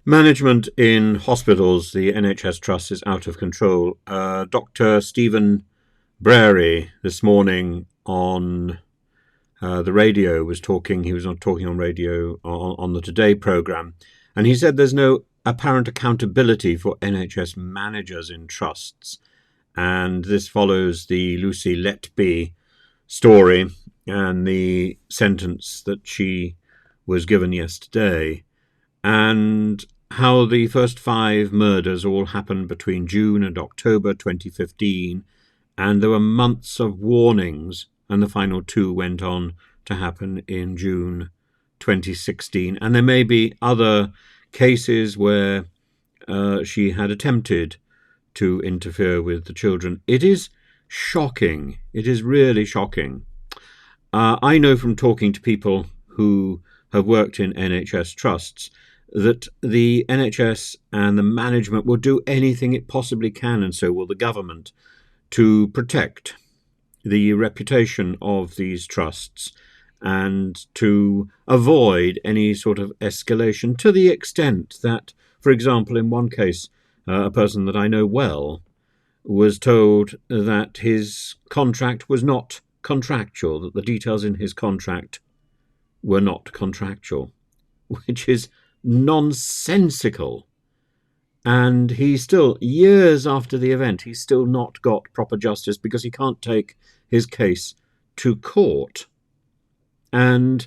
Management in hospitals, the NHS Trust, is out of control. Dr. Stephen Brary this morning on the radio was talking. He was talking on radio on the Today programme, and he said there's no apparent accountability for NHS managers in trusts. And this follows the Lucy Letby story and the sentence that she was given yesterday, and how the first 5 murders all happened between June and October 2015, and there were months of warnings, and the final 2 went on to happen in June 2016. And there may be other cases where she had attempted to interfere with the children. It is shocking. It is really shocking. I know from talking to people who have worked in NHS trusts that the NHS and the management will do anything it possibly can, and so will the government, to protect the reputation of these trusts and to avoid any sort of escalation, to the extent that, for example, in one case, a person that I know well was told that his contract was not contractual, that the details in his contract were not contractual, which is nonsensical. And he's still, years after the event, he's still not got proper justice because he can't take his case to court. And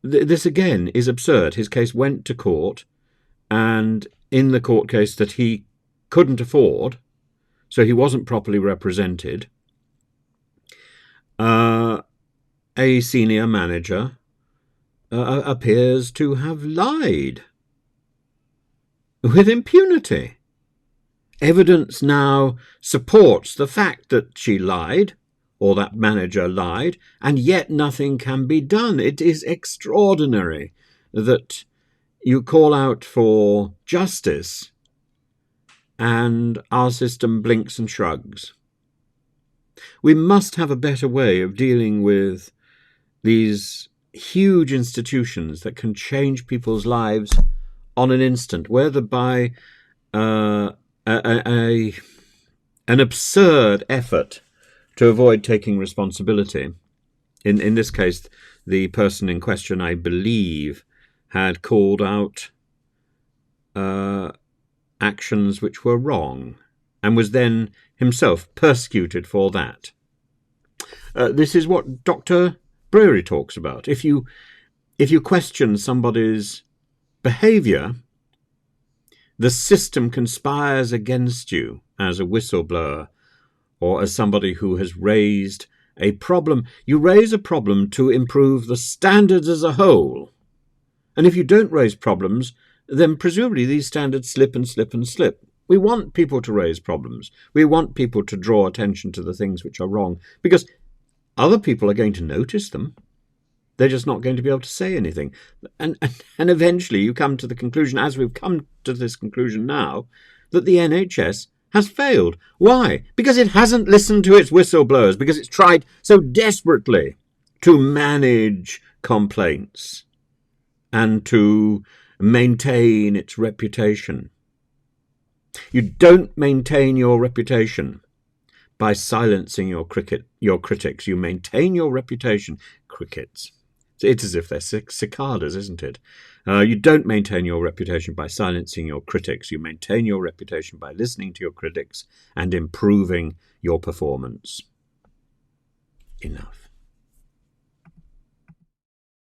this again is absurd. His case went to court, and in the court case that he couldn't afford, so he wasn't properly represented, a senior manager appears to have lied with impunity. Evidence now supports the fact that she lied, or that manager lied, and yet nothing can be done. It is extraordinary that you call out for justice and our system blinks and shrugs. We must have a better way of dealing with these huge institutions that can change people's lives on an instant, whether by an absurd effort to avoid taking responsibility. In this case, the person in question, I believe, had called out actions which were wrong and was then himself persecuted for that. This is what Dr. Brewery talks about. If you question somebody's behaviour, the system conspires against you as a whistleblower or as somebody who has raised a problem. You raise a problem to improve the standards as a whole. And if you don't raise problems, then presumably these standards slip and slip and slip. We want people to raise problems. We want people to draw attention to the things which are wrong, because other people are going to notice them. They're just not going to be able to say anything. And eventually you come to the conclusion, as we've come to this conclusion now, that the NHS has failed. Why? Because it hasn't listened to its whistleblowers, because it's tried so desperately to manage complaints and to maintain its reputation. You don't maintain your reputation by silencing your critics. You maintain your reputation. Crickets. It's as if they're cicadas, isn't it? You don't maintain your reputation by silencing your critics. You maintain your reputation by listening to your critics and improving your performance. Enough.